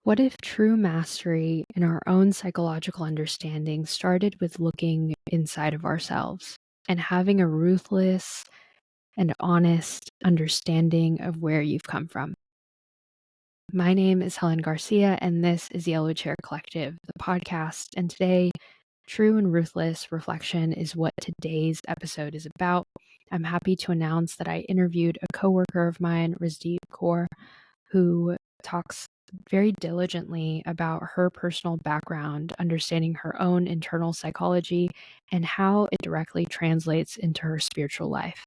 What if true mastery in our own psychological understanding started with looking inside of ourselves and having a ruthless and honest understanding of where you've come from? My name is Helen Garcia, and this is Yellow Chair Collective, the podcast. And today, true and ruthless reflection is what today's episode is about. I'm happy to announce that I interviewed a coworker of mine, Razdeep Kaur, who talks very diligently about her personal background, understanding her own internal psychology, and how it directly translates into her spiritual life.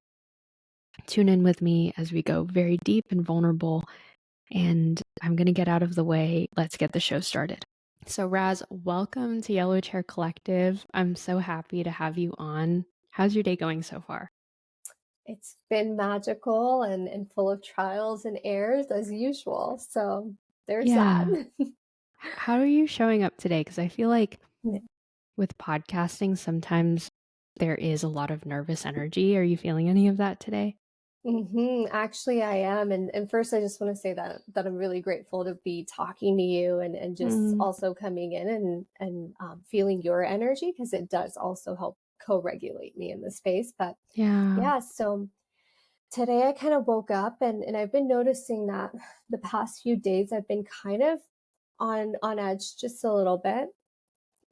Tune in with me as we go very deep and vulnerable, and I'm going to get out of the way. Let's get the show started. So, Raz, welcome to Yellow Chair Collective. I'm so happy to have you on. How's your day going so far? It's been magical and full of trials and errors as usual. So there's that. How are you showing up today? Because I feel like Yeah. with podcasting, sometimes there is a lot of nervous energy. Are you feeling any of that today? Actually, I am. And first, I just want to say that I'm really grateful to be talking to you and just Mm, also coming in and feeling your energy, because it does also help co-regulate me in the space. But yeah. yeah, so today I kind of woke up and I've been noticing that the past few days I've been kind of on edge just a little bit.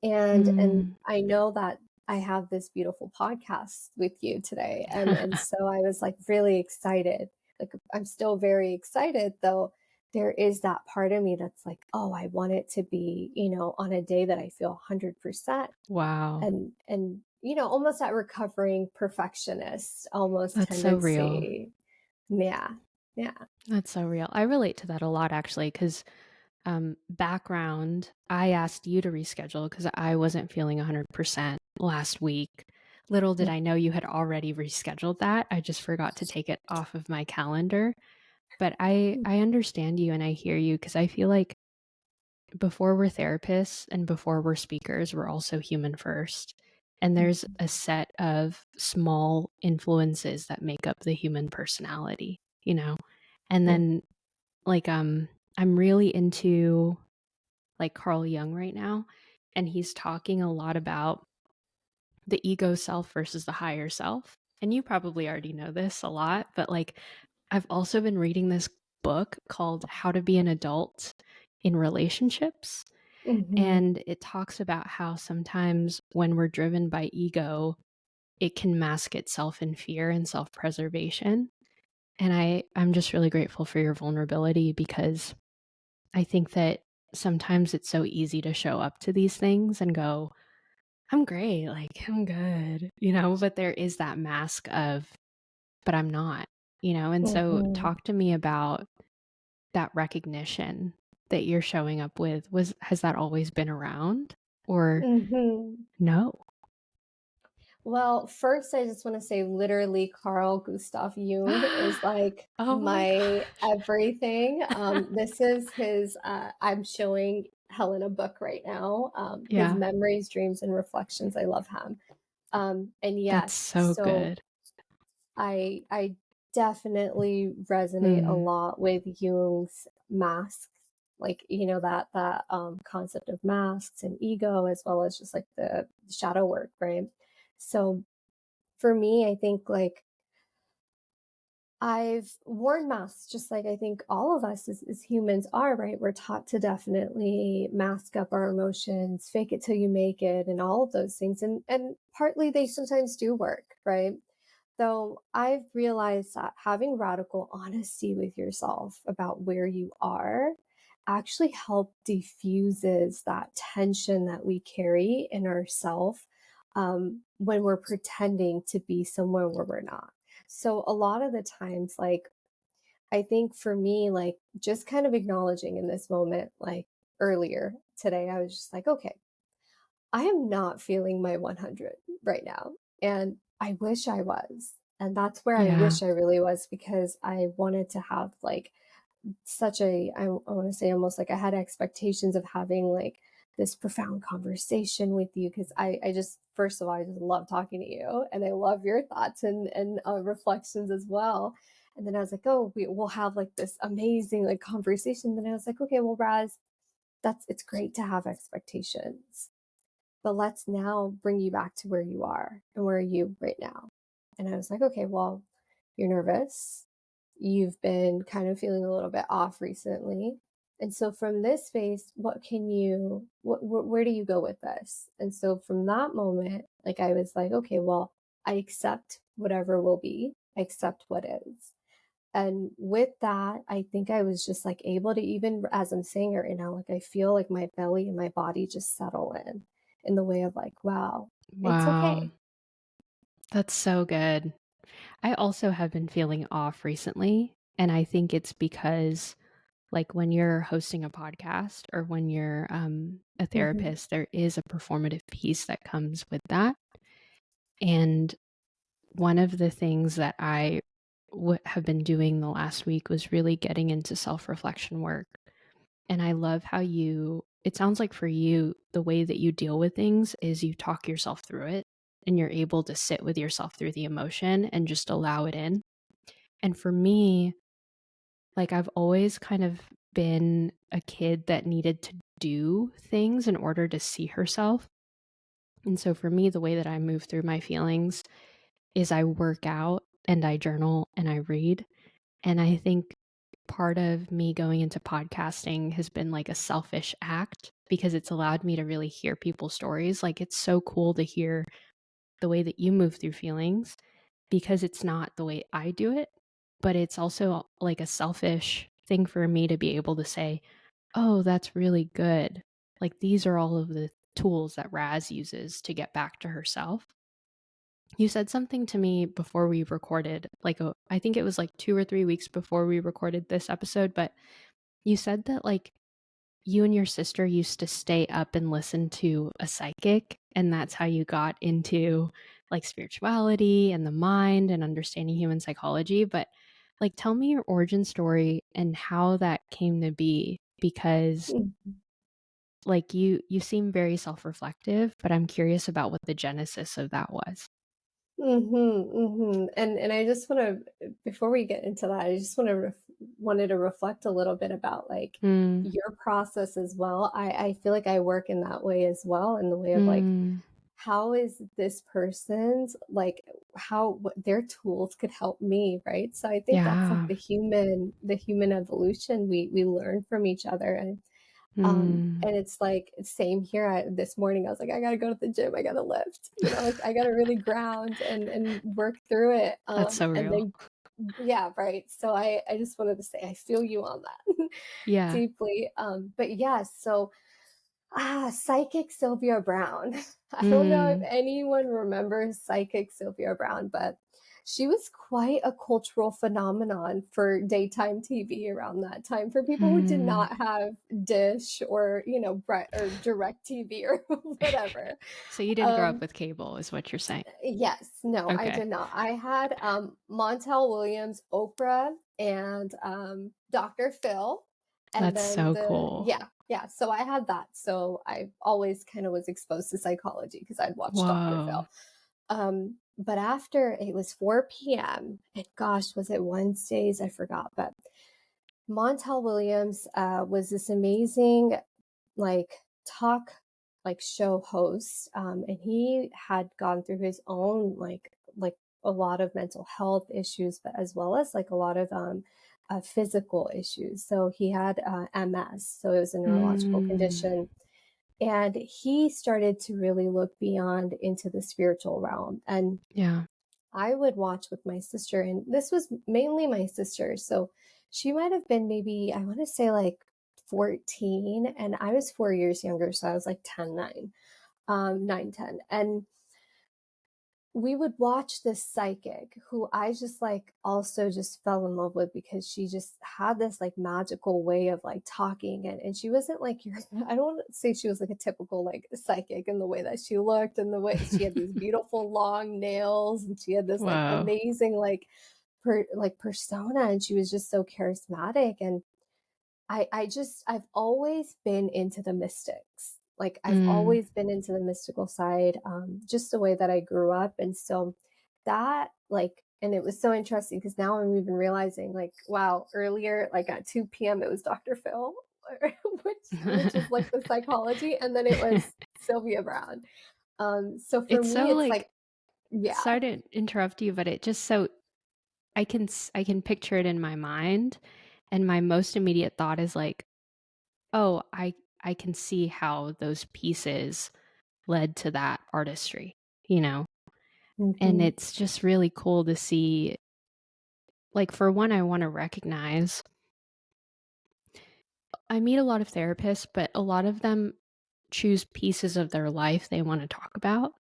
And Mm. I know that I have this beautiful podcast with you today. And so I was like really excited. Like I'm still very excited, though there is that part of me that's like, oh, I want it to be, on a day that I feel 100%. Wow. And almost that recovering perfectionist almost That's so real. tendency. Yeah. Yeah. That's so real. I relate to that a lot actually, because background, I asked you to reschedule because I wasn't feeling 100% last week. Little did Yeah. I know you had already rescheduled that. I just forgot to take it off of my calendar. But I understand you and I hear you because I feel like before we're therapists and before we're speakers, we're also human first. And there's a set of small influences that make up the human personality, you know? And Mm. then like I'm really into like Carl Jung right now, and he's talking a lot about the ego self versus the higher self. And you probably already know this a lot, but like I've also been reading this book called How to Be an Adult in Relationships. Mhm. And it talks about how sometimes when we're driven by ego, it can mask itself in fear and self preservation. And I'm just really grateful for your vulnerability because I think that sometimes it's so easy to show up to these things and go, I'm great, like I'm good, but there is that mask of, but I'm not, and so Mhm. talk to me about that recognition that you're showing up with. Has that always been around or Mhm. no? Well, first, I just want to say literally Carl Gustav Jung is like Oh my my gosh. everything. This is his, I'm showing Helen a book right now, his Yeah, Memories, Dreams, and Reflections. I love him. And that's yes, so so good. I definitely resonate a Hmm. lot with Jung's masks, like, that concept of masks and ego, as well as just like the shadow work, right? So for me, I think like I've worn masks just like I think all of us as humans are, right? We're taught to definitely mask up our emotions, fake it till you make it, and all of those things. And partly they sometimes do work, right? Though I've realized that having radical honesty with yourself about where you are actually help diffuses that tension that we carry in ourself when we're pretending to be somewhere where we're not. So a lot of the times, like, I think for me, like, just kind of acknowledging in this moment, like earlier today, I was just like, okay, I am not feeling my 100 right now. And I wish I was. And that's where I Yeah. wish I really was, because I wanted to have like such I want to say almost like I had expectations of having like this profound conversation with you, because I just, first of all, I just love talking to you and I love your thoughts and reflections as well. And then I was like, oh, we'll have like this amazing like conversation. Then I was like, okay, well, Raz, it's great to have expectations, but let's now bring you back to where you are and where are you right now. And I was like, okay, well, you're nervous. You've been kind of feeling a little bit off recently. And so from this space, where do you go with this? And so from that moment, like I was like, okay, well, I accept whatever will be, I accept what is. And with that, I think I was just like able to, even as I'm saying it right now, like I feel like my belly and my body just settle in the way of like, wow, it's Wow. okay. That's so good. I also have been feeling off recently, and I think it's because, like, when you're hosting a podcast or when you're a Hmm. therapist, there is a performative piece that comes with that. And one of the things that I have been doing the last week was really getting into self-reflection work. And I love how it sounds like for you, the way that you deal with things is you talk yourself through it and you're able to sit with yourself through the emotion and just allow it in. And for me, like, I've always kind of been a kid that needed to do things in order to see herself. And so for me, the way that I move through my feelings is I work out and I journal and I read. And I think part of me going into podcasting has been like a selfish act because it's allowed me to really hear people's stories. Like, it's so cool to hear the way that you move through feelings because it's not the way I do it, but it's also like a selfish thing for me to be able to say, oh, that's really good. Like, these are all of the tools that Raz uses to get back to herself. You said something to me before we recorded, like, I think it was like 2 or 3 weeks before we recorded this episode, but you said that, like, you and your sister used to stay up and listen to a psychic, and that's how you got into, like, spirituality and the mind and understanding human psychology. But, like, tell me your origin story and how that came to be, because, like, you seem very self-reflective, but I'm curious about what the genesis of that was. And I just want to, before we get into that, I just want to wanted to reflect a little bit about like Mm, your process as well. I feel like I work in that way as well, in the way of like, mm, how is this person's like, how what their tools could help me, right? So I think that's like yeah. the human evolution. We learn from each other. Mm, And it's like same here. This morning I was like, I gotta go to the gym, I gotta lift, like I gotta really ground and work through it. that's so And real. then yeah, right. So I just wanted to say I feel you on that Yeah. deeply. But yeah, so Psychic Sylvia Brown. I don't know if Mm, anyone remembers Psychic Sylvia Brown, but she was quite a cultural phenomenon for daytime TV around that time for people who did mm. not have Dish or, or Direct TV or whatever. So you didn't grow up Um, with cable is what you're saying. yes, no, I Okay. did not. I had Montel Williams, Oprah, and Dr. Phil. And That's then so cool. yeah. So I had that. So I always kind of was exposed to psychology because I'd watched Dr. Whoa. Phil. But after it was 4 p.m., and gosh, was it Wednesdays? I forgot. But Montel Williams was this amazing like talk like show host, and he had gone through his own like a lot of mental health issues, but as well as like a lot of physical issues. So he had MS, so it was a neurological Mm, condition. And he started to really look beyond into the spiritual realm. And yeah. I would watch with my sister, and this was mainly my sister. So she might have been maybe, I want to say like 14, and I was 4 years younger. So I was like 10, 9, 9, 10. And we would watch this psychic who I just like also just fell in love with because she just had this like magical way of like talking, and she wasn't like your I don't want to say she was like a typical like psychic in the way that she looked and the way she had these beautiful long nails, and she had this like Whoa. amazing like persona, and she was just so charismatic. And I've always been into the mystics. Like I've Mm, always been into the mystical side, just the way that I grew up. And so that like, and it was so interesting because now I'm even realizing like, wow, earlier, like at 2 p.m. it was Dr. Phil. which is like the psychology, and then it was Sylvia Brown. So for It's me, so it's like, like, yeah. sorry to interrupt you, but it just so I can picture it in my mind, and my most immediate thought is like, "Oh, I can see how those pieces led to that artistry," you know? And Mhm, it's just really cool to see, like, for one, I wanna recognize I meet a lot of therapists, but a lot of them choose pieces of their life they wanna talk about,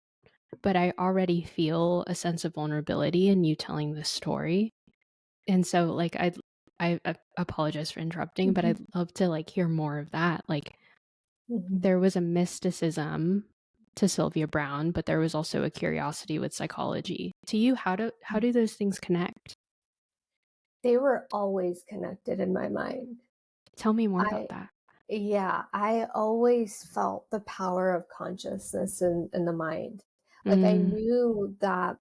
but I already feel a sense of vulnerability in you telling this story. And so, like, I apologize for interrupting, but mhm, I'd love to, like, hear more of that. Like, mhm, there was a mysticism to Sylvia Brown, but there was also a curiosity with psychology. To you, how mm. do those things connect? They were always connected in my mind. Tell me more about I that. Yeah, I always felt the power of consciousness in the mind. Like, I Mm, knew that,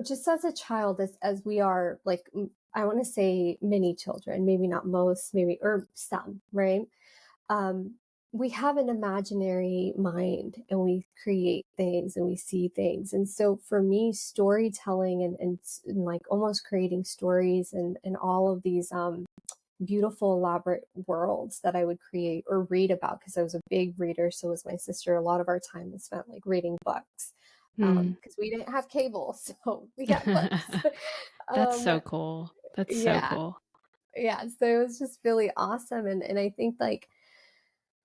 just as a child, as we are, like, I wanna say many children, maybe not most, maybe or some, right? Um, we have an imaginary mind and we create things and we see things. And so for me, storytelling and like almost creating stories and all of these beautiful, elaborate worlds that I would create or read about because I was a big reader. So was my sister. A lot of our time was spent like reading books mm. because we didn't have cable. So we got books. That's um, so cool. That's so yeah. cool. Yeah. So it was just really awesome. And I think like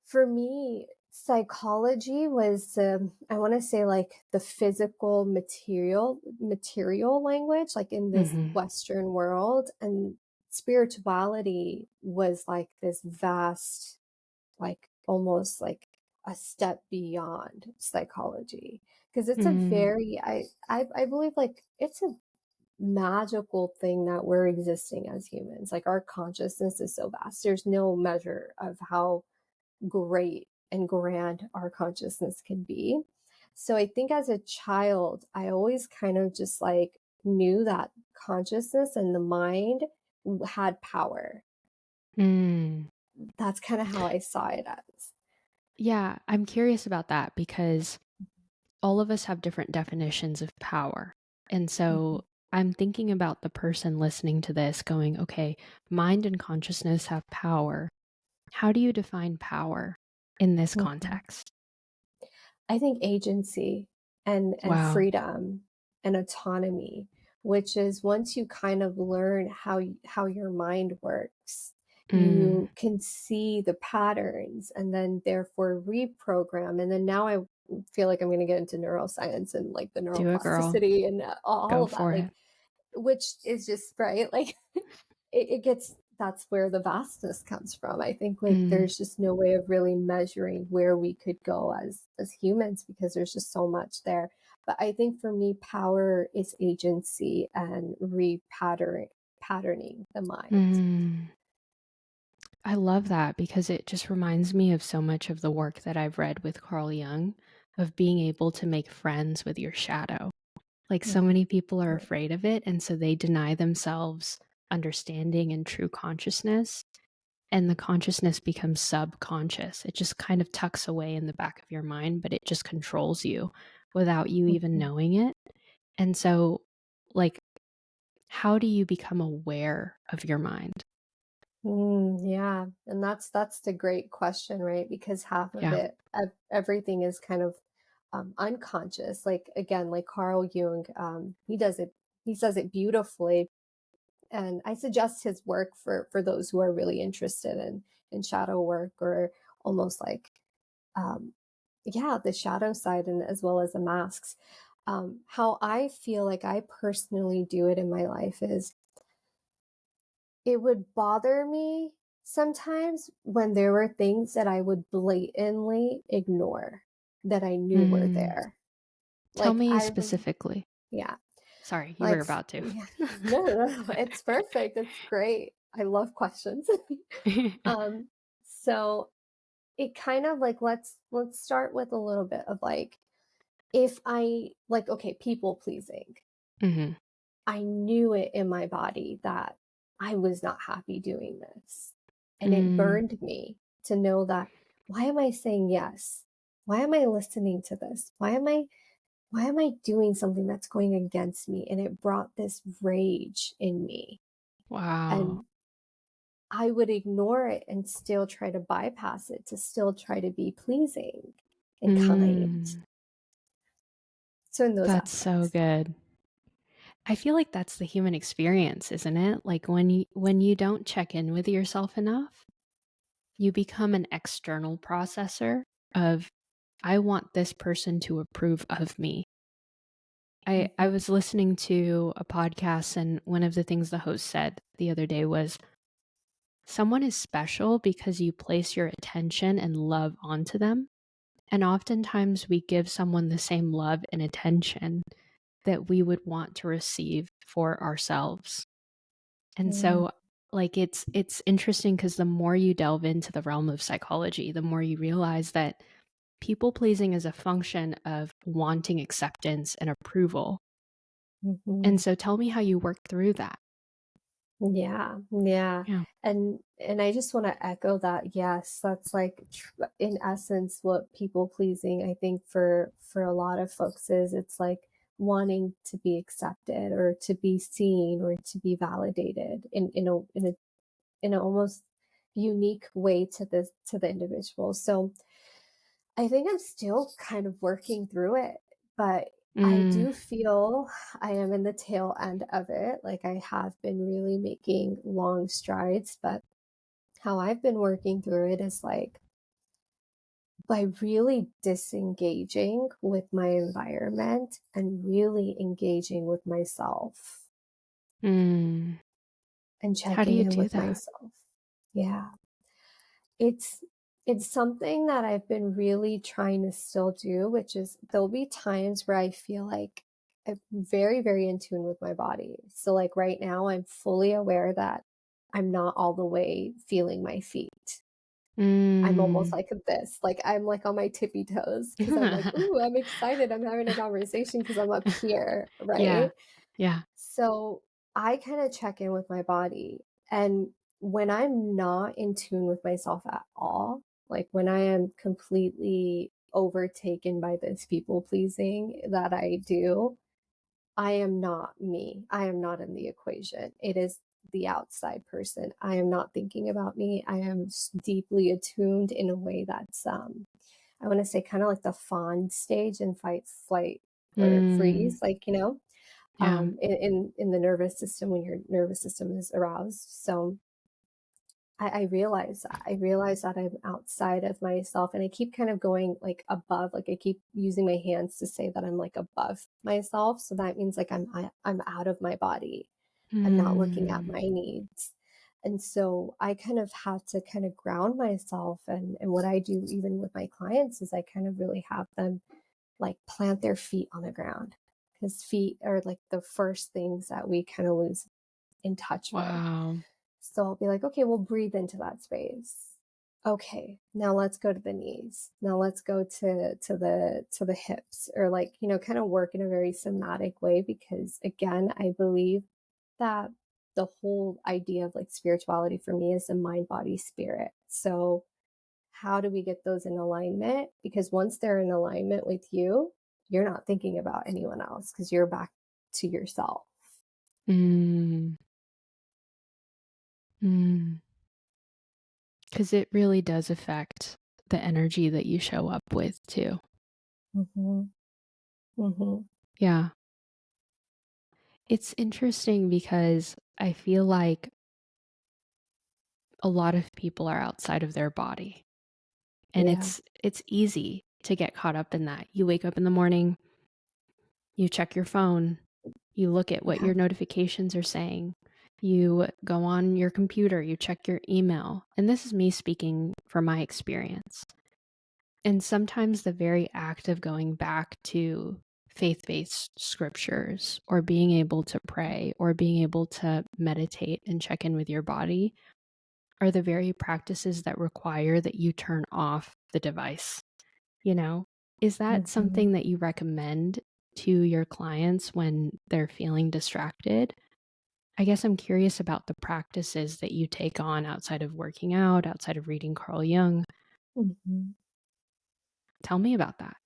for me, psychology was, I want to say like the physical material language, like in this Mhm. Western world, and spirituality was like this vast, like almost like a step beyond psychology because it's a Mm, very, I believe like it's a magical thing that we're existing as humans. Like our consciousness is so vast. There's no measure of how great and grand our consciousness can be. So I think as a child, I always kind of just like knew that consciousness and the mind had power. mm. That's kind of how I saw it as. Yeah, I'm curious about that because all of us have different definitions of power. And Mhm, so I'm thinking about the person listening to this going, okay, mind and consciousness have power. How do you define power in this mhm. context? I think agency and Wow. freedom and autonomy, which is once you kind of learn how your mind works, Mm, you can see the patterns and then therefore reprogram. And then now I feel like I'm going to get into neuroscience and like the do it, girl. neuroplasticity and all Go of that, for like it. which is just right. Like it gets that's where the vastness comes from. I think like Mm, there's just no way of really measuring where we could go as humans because there's just so much there. But I think for me, power is agency and patterning the mind. mm. I love that because it just reminds me of so much of the work that I've read with Carl Jung of being able to make friends with your shadow. Like, so Mhm. many people are Right. afraid of it, and so they deny themselves understanding and true consciousness, and the consciousness becomes subconscious. It just kind of tucks away in the back of your mind, but it just controls you without you even Mhm. knowing it. And so, like, how do you become aware of your mind? Yeah, and that's the great question, right? Because half of Yeah. it, everything is kind of unconscious. Like again, like Carl Jung, he says it beautifully, and I suggest his work for those who are really interested in shadow work or almost like um, yeah, the shadow side and as well as the masks. How I feel like I personally do it in my life is it would bother me sometimes when there were things that I would blatantly ignore that I knew were Mm. there. Tell Like me I, specifically. yeah, Sorry, you were like about to. yeah, no, it's perfect. It's great. I love questions. um, so it kind of like let's start with a little bit of like if I like okay, people pleasing. Mhm. I knew it in my body that I was not happy doing this. And it Mm. burned me to know that, why am I saying yes? Why am I listening to this? Why am I doing something that's going against me? And it brought this rage in me. Wow. And I would ignore it and still try to bypass it, to still try to be pleasing and kind. Mm. So in those That's so aspects. good. I feel like that's the human experience, isn't it? Like when you don't check in with yourself enough, you become an external processor of I want this person to approve of me. I Mhm, was listening to a podcast, and one of the things the host said the other day was someone is special because you place your attention and love onto them. And oftentimes we give someone the same love and attention that we would want to receive for ourselves. And mm, so like it's interesting because the more you delve into the realm of psychology, the more you realize that people pleasing is a function of wanting acceptance and approval. And mhm. so tell me how you work through that. Yeah, yeah. Yeah. And I just want to echo that. Yes, that's like in essence what people pleasing, I think, for a lot of folks is, it's like wanting to be accepted or to be seen or to be validated in a almost unique way to the individual. So I think I'm still kind of working through it, but I Mm, do feel I am in the tail end of it. Like, I have been really making long strides, but how I've been working through it is like by really disengaging with my environment and really engaging with myself mm. and How do checking you in do with that? myself. Yeah. It's it's something that I've been really trying to still do, which is there'll be times where I feel like I'm very, very in tune with my body. So like right now, I'm fully aware that I'm not all the way feeling my feet. I'm almost Mm. like this, like I'm like on my tippy toes because I'm like, ooh, I'm excited. I'm having a conversation because I'm up here, Yeah. right? Yeah. So I kind of check in with my body. And when I'm not in tune with myself at all, like when I am completely overtaken by this people pleasing that I do, I am not me. I am not in the equation. It is the outside person. I am not thinking about me. I am deeply attuned in a way that's, I want to say, kind of like the fawn stage in fight, flight, or Mm. freeze, like, Yeah. in the nervous system when your nervous system is aroused. So I realize that I'm outside of myself, and I keep kind of going like above, like I keep using my hands to say that I'm like above myself. So that means like I'm out of my body. I'm not looking at Mm. my needs. And so I kind of have to kind of ground myself, and what I do even with my clients is I kind of really have them like plant their feet on the ground, because feet are like the first things that we kind of lose in touch with. Wow. So I'll be like, okay, we'll breathe into that space. Okay, now let's go to the knees. Now let's go to the hips, or like, kind of work in a very somatic way, because again, I believe that the whole idea of like spirituality for me is a mind, body, spirit. So how do we get those in alignment? Because once they're in alignment with you, you're not thinking about anyone else because you're back to yourself. Mm. Mm. 'Cause it really does affect the energy that you show up with too. Hmm. Hmm. Yeah. It's interesting because I feel like a lot of people are outside of their body, and Yeah. it's easy to get caught up in that. You wake up in the morning, you check your phone, you look at what Yeah. your notifications are saying. You go on your computer, you check your email. And this is me speaking from my experience. And sometimes the very act of going back to faith-based scriptures or being able to pray or being able to meditate and check in with your body are the very practices that require that you turn off the device. You know, is that Mhm. something that you recommend to your clients when they're feeling distracted? I guess I'm curious about the practices that you take on outside of working out, outside of reading Carl Jung. Mhm. Tell me about that.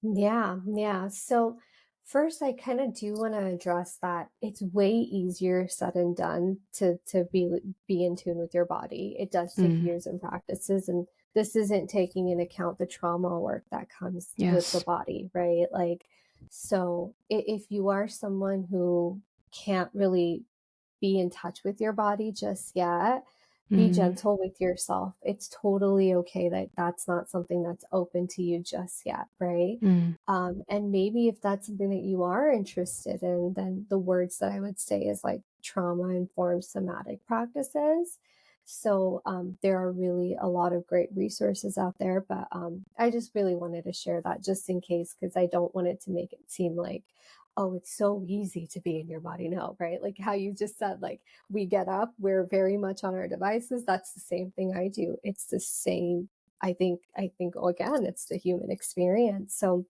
Yeah, yeah. So first I kind of do want to address that it's way easier said and done to be in tune with your body. It does take Mm, years and practices, and this isn't taking into account the trauma work that comes with the yes. body, right? Like so if you are someone who can't really be in touch with your body just yet, be Mm, gentle with yourself. It's totally okay that that's not something that's open to you just yet, right? mm, And maybe if that's something that you are interested in, then the words that I would say is like trauma informed somatic practices. So there are really a lot of great resources out there, but I just really wanted to share that just in case, because I don't want it to make it seem like, oh, it's so easy to be in your body. No, right? Like how you just said, like we get up, we're very much on our devices. That's the same thing I do. It's the same. I think again, it's the human experience. So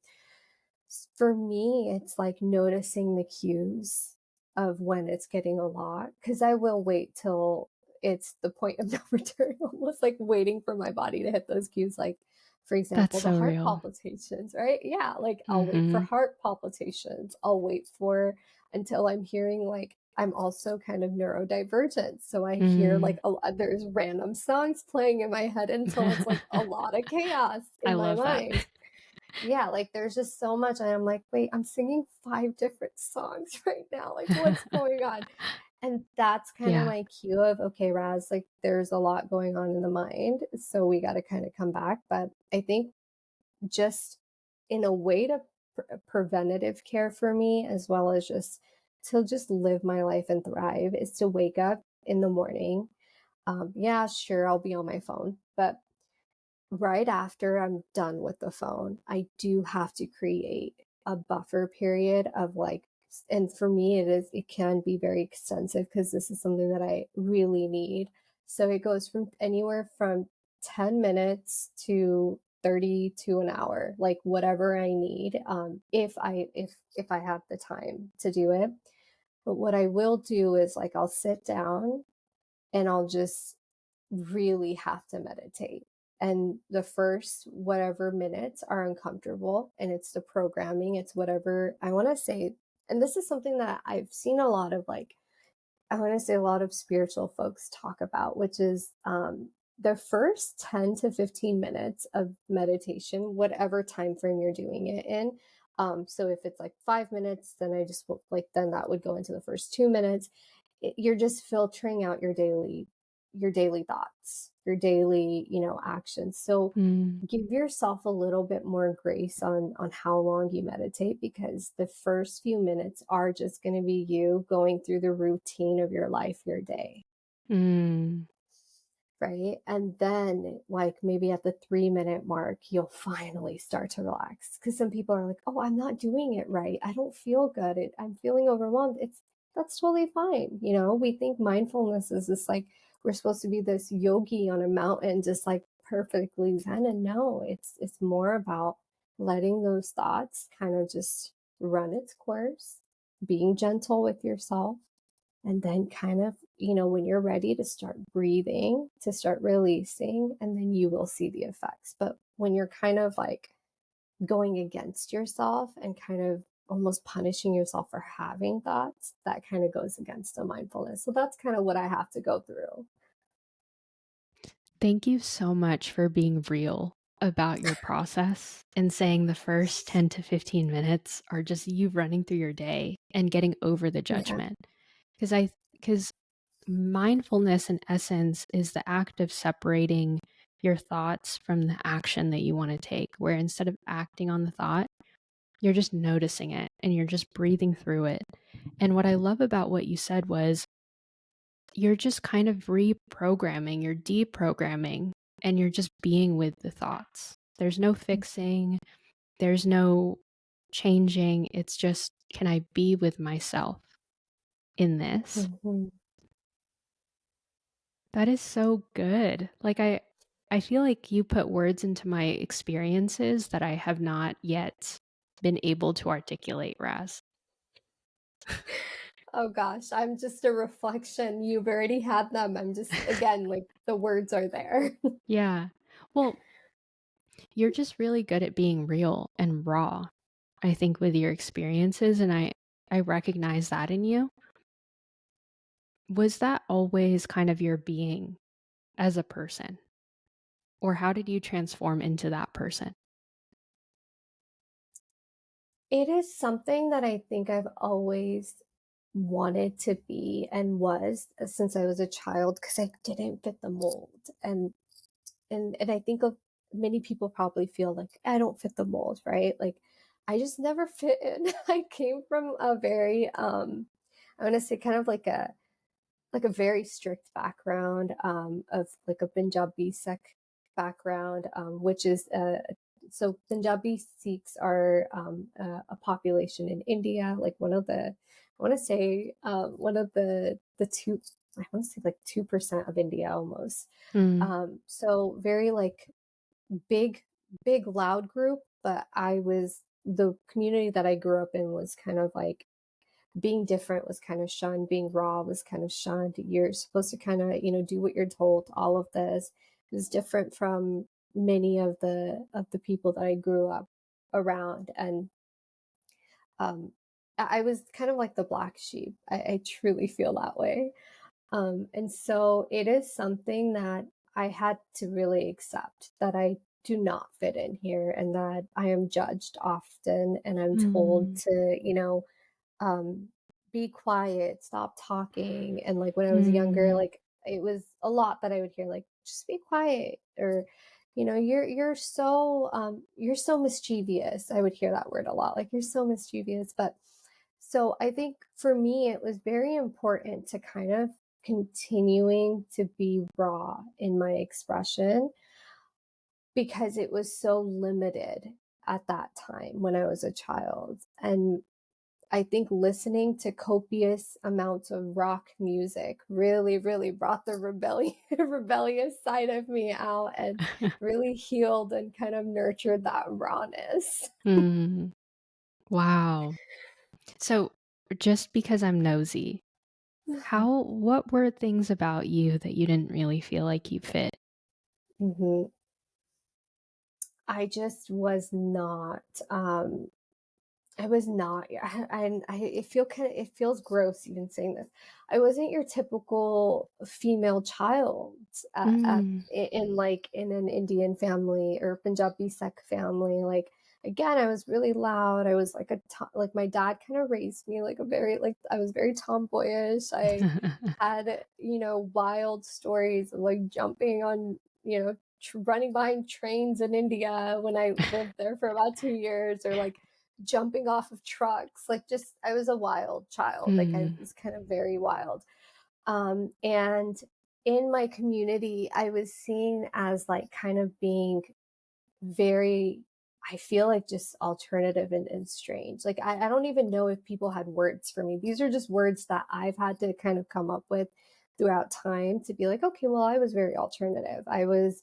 for me, it's like noticing the cues of when it's getting a lot, because I will wait till it's the point of no return, almost like waiting for my body to hit those cues. Like, for that's example, the so heart real. palpitations, right? Yeah, like I'll wait for Mm-hmm. heart palpitations. I'll wait for until I'm hearing like I'm also kind of neurodivergent. So I hear Mm. like there's random songs playing in my head until it's like a lot of chaos I in my love that. mind. Yeah, like there's just so much. And I'm like, wait, I'm singing five different songs right now. Like, what's going on? And that's kind of Yeah. my cue of, okay, Raz, like there's a lot going on in the mind. So we got to kind of come back. But I think just in a way to preventative care for me, as well as just to just live my life and thrive, is to wake up in the morning. Yeah, sure, I'll be on my phone, but right after I'm done with the phone, I do have to create a buffer period of like, and for me, it can be very extensive because this is something that I really need. So it goes from anywhere from 10 minutes to 30 to an hour, like whatever I need, if I have the time to do it. But what I will do is like I'll sit down and I'll just really have to meditate. And the first whatever minutes are uncomfortable, and it's the programming, it's whatever I want to say. And this is something that I've seen a lot of like, I want to say a lot of spiritual folks talk about, which is the first 10 to 15 minutes of meditation, whatever time frame you're doing it in. So if it's like 5 minutes, then I just like, then that would go into the first 2 minutes. You're just filtering out your daily thoughts, your daily, actions. So Mm, give yourself a little bit more grace on how long you meditate, because the first few minutes are just going to be you going through the routine of your life, your day, mm, right? And then, like, maybe at the 3 minute mark, you'll finally start to relax. Because some people are like, oh, I'm not doing it right. I don't feel good. I'm feeling overwhelmed. That's totally fine. We think mindfulness is this like, we're supposed to be this yogi on a mountain, just like perfectly zen. And no, it's more about letting those thoughts kind of just run its course, being gentle with yourself, and then kind of, when you're ready to start breathing, to start releasing, and then you will see the effects. But when you're kind of like going against yourself and kind of almost punishing yourself for having thoughts, that kind of goes against the mindfulness. So that's kind of what I have to go through. Thank you so much for being real about your process and saying the first 10 to 15 minutes are just you running through your day and getting over the Yeah. judgment. Because mindfulness in essence is the act of separating your thoughts from the action that you want to take, where instead of acting on the thought, you're just noticing it and you're just breathing through it. And what I love about what you said was you're just kind of reprogramming, you're deprogramming, and you're just being with the thoughts. There's no fixing, there's no changing. It's just, can I be with myself in this? Mhm. That is so good. I feel like you put words into my experiences that I have not yet been able to articulate, Raz. Oh gosh, I'm just a reflection. You've already had them. I'm just, again, like the words are there. Yeah. Well, you're just really good at being real and raw, I think, with your experiences, and I recognize that in you. Was that always kind of your being as a person? Or how did you transform into that person? It is something that I think I've always wanted to be and was since I was a child because I didn't fit the mold. And I think of many people probably feel like I don't fit the mold, right? Like I just never fit in. I came from a very I want to say kind of like a very strict background of like a Punjabi Sikh background, which is so Punjabi Sikhs are a population in India, like one of the I want to say one of the two I want to say like 2% of India almost. Mm, So very like big big loud group, but I was the community that I grew up in was kind of like being different was kind of shunned, being raw was kind of shunned. You're supposed to kind of, do what you're told. All of this is different from many of the people that I grew up around. And um I was kind of like the black sheep. I truly feel that way. And so it is something that I had to really accept that I do not fit in here and that I am judged often and I'm told mm, to, um, be quiet, stop talking. And like when I was younger, mm, like it was a lot that I would hear, like, just be quiet or you're so mischievous. I would hear that word a lot, like you're so mischievous. But so I think for me it was very important to kind of continuing to be raw in my expression because it was so limited at that time when I was a child. And I think listening to copious amounts of rock music really, really brought the rebellious side of me out and really healed and kind of nurtured that rawness. mm. Wow. So, just because I'm nosy, what were things about you that you didn't really feel like you fit? Mhm. I just was not. I was not. It it feels gross even saying this. I wasn't your typical female child Mm. in like in an Indian family or Punjabi Sikh family. Like again, I was really loud. I was like like my dad kind of raised me like a very like I was very tomboyish. I had wild stories of like jumping on running behind trains in India when I lived there for about 2 years or like jumping off of trucks. Like just I was a wild child. Like I Mm. was kind of very wild. And in my community, I was seen as like kind of being very I feel like just alternative and strange. Like I don't even know if people had words for me. These are just words that I've had to kind of come up with throughout time to be like, okay, well, I was very alternative. I was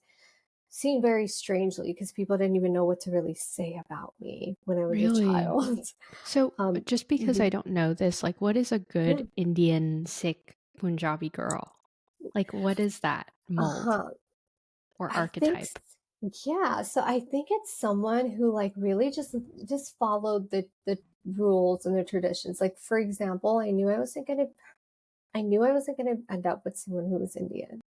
seen very strangely because people didn't even know what to really say about me when I was a Really? child. So, um, just because I mhm, don't know this, like, what is a yeah, good Indian Sikh Punjabi girl? Like, what is that mold uh-huh. or I think, archetype? yeah. So I think it's someone who like really just followed the rules and the traditions. Like for example, I knew I wasn't gonna end up with someone who was Indian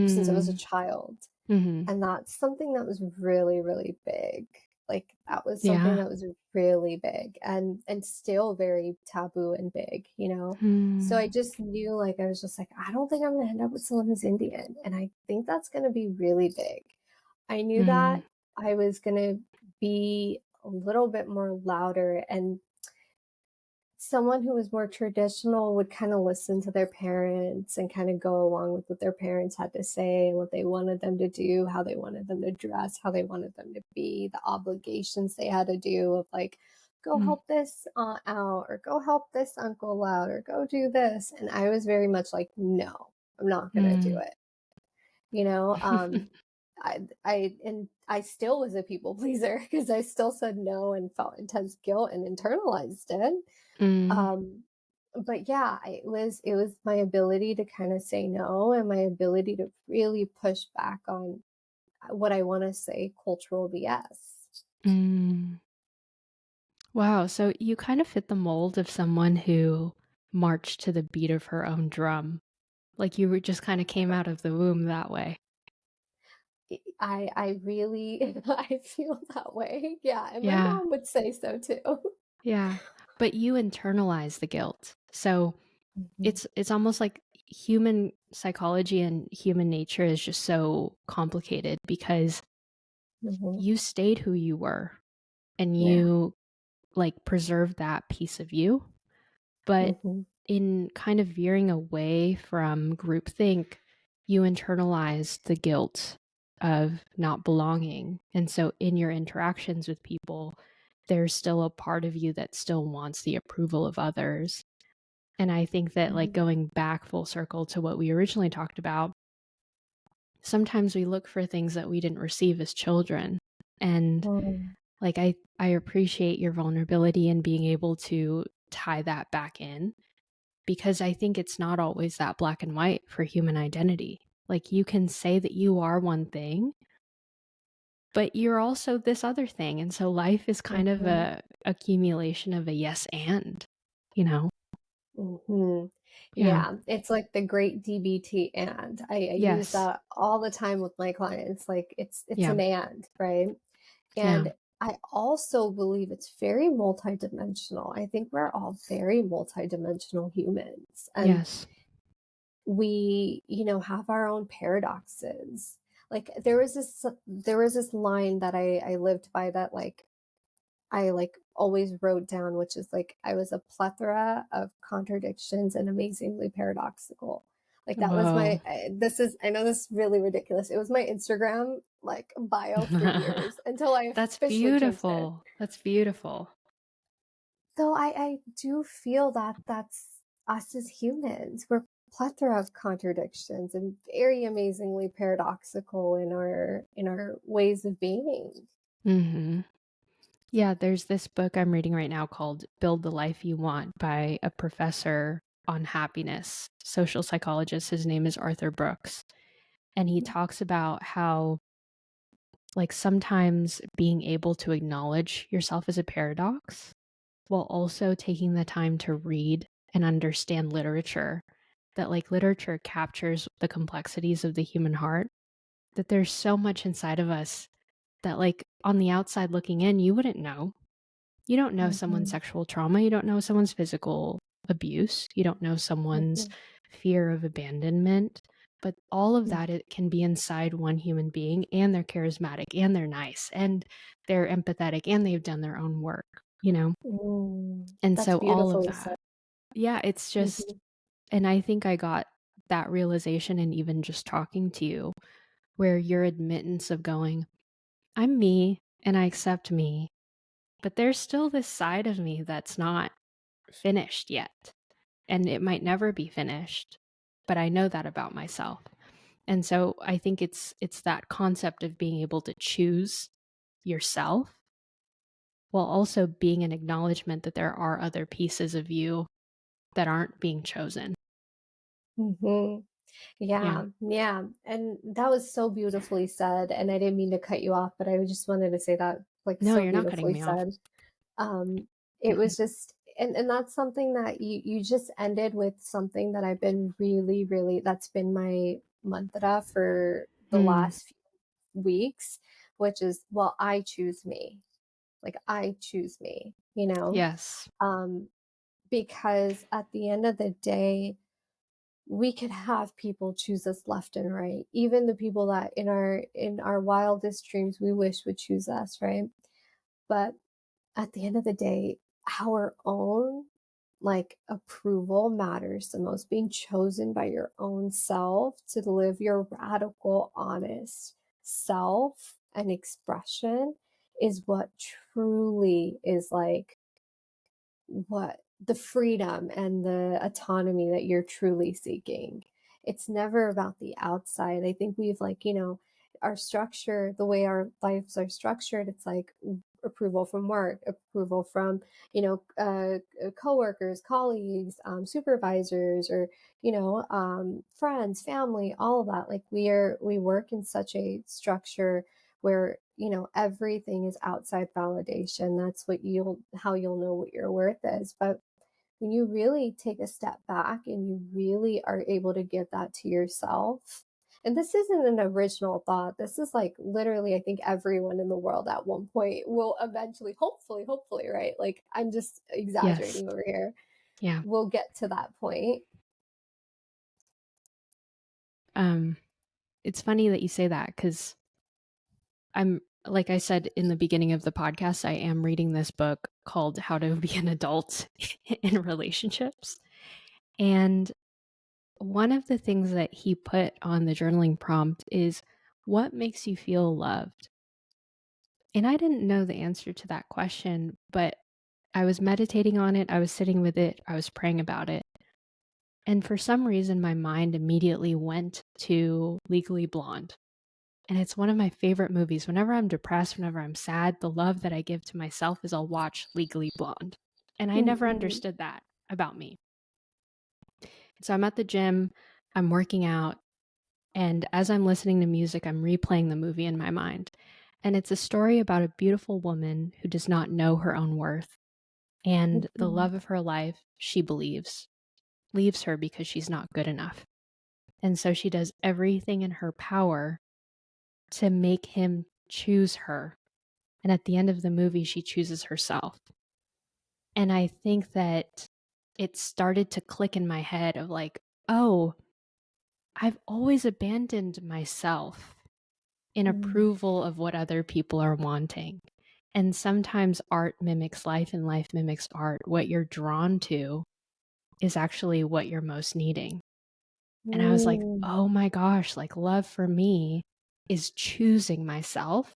since I was a Mm. child. Mhm. And that's something that was really, really big. Like that was something Yeah. that was really big and still very taboo and big, So I Mm. just knew like I was just like, I don't think I'm gonna end up with someone who's Indian. And I think that's gonna be really big. I knew Mm. that I was gonna be a little bit more louder and someone who was more traditional would kind of listen to their parents and kind of go along with what their parents had to say and what they wanted them to do, how they wanted them to dress, how they wanted them to be, the obligations they had to do of like, go Mm. help this aunt out or go help this uncle out or go do this. And I was very much like, no, I'm not going to do Mm. it. You know, I still was a people pleaser because I still said no and felt intense guilt and internalized it. Mm. Um, but yeah, it was my ability to kind of say no and my ability to really push back on what I want to say cultural BS. Mm. Wow, so you kind of fit the mold of someone who marched to the beat of her own drum. Like you were just kind of came out of the womb that way. I really I feel that way. Yeah, and my Yeah. mom would say so too. Yeah. But you internalize the guilt. So Mhm, it's almost like human psychology and human nature is just so complicated because mhm, you stayed who you were and yeah, you like preserved that piece of you. But mhm, in kind of veering away from groupthink, you internalize the guilt of not belonging. And so in your interactions with people, there's still a part of you that still wants the approval of others. And I think that, like, mhm, going back full circle to what we originally talked about, sometimes we look for things that we didn't receive as children. And mm, like I appreciate your vulnerability and being able to tie that back in because I think it's not always that black and white for human identity. Like you can say that you are one thing, but you're also this other thing. And so life is kind of mhm, a accumulation of a yes and, you know? mhm. Yeah. Yeah, it's like the great DBT and. I use Yes. that all the time with my clients. Like it's Yeah. an and, right? Yeah. And I also believe it's very multidimensional. I think we're all very multidimensional humans. And Yes. we, have our own paradoxes. Like there was this line that I lived by that I always wrote down, which is like I was a plethora of contradictions and amazingly paradoxical. Like that was Whoa. I know this is really ridiculous. It was my Instagram like bio for years until I That's officially changed it. beautiful. That's beautiful. So I do feel that that's us as humans. We're plethora of contradictions and very amazingly paradoxical in our ways of being. Mhm. Yeah, there's this book I'm reading right now called Build the Life You Want by a professor on happiness, social psychologist. His name is Arthur Brooks. And he talks about how, like, sometimes being able to acknowledge yourself as a paradox while also taking the time to read and understand literature, that, like, literature captures the complexities of the human heart, that there's so much inside of us that, like, on the outside looking in, you wouldn't know. You don't know someone's Mhm, sexual trauma, you don't know someone's physical abuse, you don't know someone's mhm, fear of abandonment, but all of mhm, that it can be inside one human being, and they're charismatic, and they're nice, and they're empathetic, and they've done their own work, you know? And That's so all of beautifully that. said. Yeah, it's just Mhm, and I think I got that realization and even just talking to you, where your admittance of going, "I'm me, and I accept me, but there's still this side of me that's not finished yet, and it might never be finished, but I know that about myself." And so I think it's that concept of being able to choose yourself while also being an acknowledgement that there are other pieces of you that aren't being chosen. mhm. Yeah. Yeah, yeah, and that was so beautifully said, and I didn't mean to cut you off, but I just wanted to say that, like, No, so you're not cutting beautifully me off. said. It Mhm. was just and that's something that you just ended with something that I've been really, really that's been my mantra for the Mm. last few weeks, which is, well, I choose me. Like, I choose me, Yes. Um, because at the end of the day, we could have people choose us left and right, even the people that in our wildest dreams we wish would choose us, right? But at the end of the day, our own like approval matters the most. Being chosen by your own self to live your radical, honest self and expression is what truly is like what the freedom and the autonomy that you're truly seeking. It's never about the outside. I think we've our structure, the way our lives are structured, it's like approval from work, approval from, coworkers, colleagues, supervisors, or, friends, family, all of that. Like we work in such a structure where, everything is outside validation. That's how you'll know what your worth is. But when you really take a step back and you really are able to give that to yourself, and this isn't an original thought. This is like literally, I think everyone in the world at one point will eventually, hopefully, right? Like I'm just Yes. exaggerating over here. Yeah. We'll get to that point. Um, it's funny that you say that because like I said in the beginning of the podcast, I am reading this book called How to Be an Adult in Relationships. And one of the things that he put on the journaling prompt is, what makes you feel loved? And I didn't know the answer to that question, but I was meditating on it. I was sitting with it. I was praying about it. And for some reason, my mind immediately went to Legally Blonde. And it's one of my favorite movies. Whenever I'm depressed, whenever I'm sad, the love that I give to myself is I'll watch Legally Blonde. And I never Mhm. understood that about me. So I'm at the gym, I'm working out, and as I'm listening to music, I'm replaying the movie in my mind. And it's a story about a beautiful woman who does not know her own worth. And the Mhm. love of her life, she believes, leaves her because she's not good enough. And so she does everything in her power to make him choose her. And at the end of the movie, she chooses herself. And I think that it started to click in my head of like, oh, I've always abandoned myself in Mm. approval of what other people are wanting. And sometimes art mimics life and life mimics art. What you're drawn to is actually what you're most needing. And I was like, Mm. oh my gosh, like love for me is choosing myself,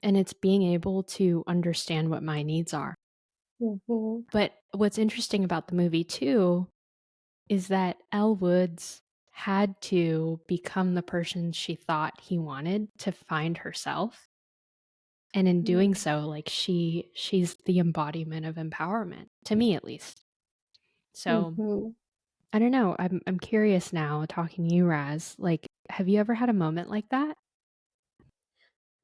and it's being able to understand what my needs are. Mhm. But what's interesting about the movie too is that Elle Woods had to become the person she thought he wanted to find herself. And in doing Mm. so, like she's the embodiment of empowerment, to me at least. So Mhm. I don't know. I'm curious now talking to you, Raz. Like, have you ever had a moment like that?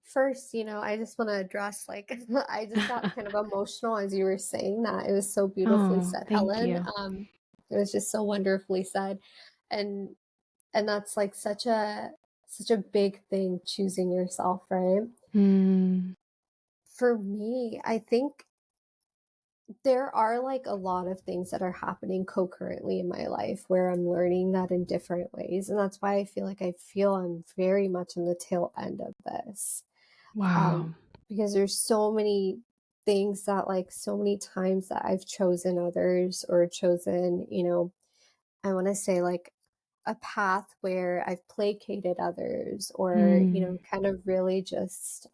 First, I just want to address like I just got kind of emotional as you were saying that. It was so beautifully Oh, said, thank Helen. you. It was just so wonderfully said. And that's like such a big thing, choosing yourself, right? Hmm. For me, I think there are like a lot of things that are happening concurrently in my life where I'm learning that in different ways. And that's why I feel I'm very much in the tail end of this. Um, Wow. because there's so many things that like so many times that I've chosen others or chosen, I want to say like a path where I've placated others or, Hmm. kind of really just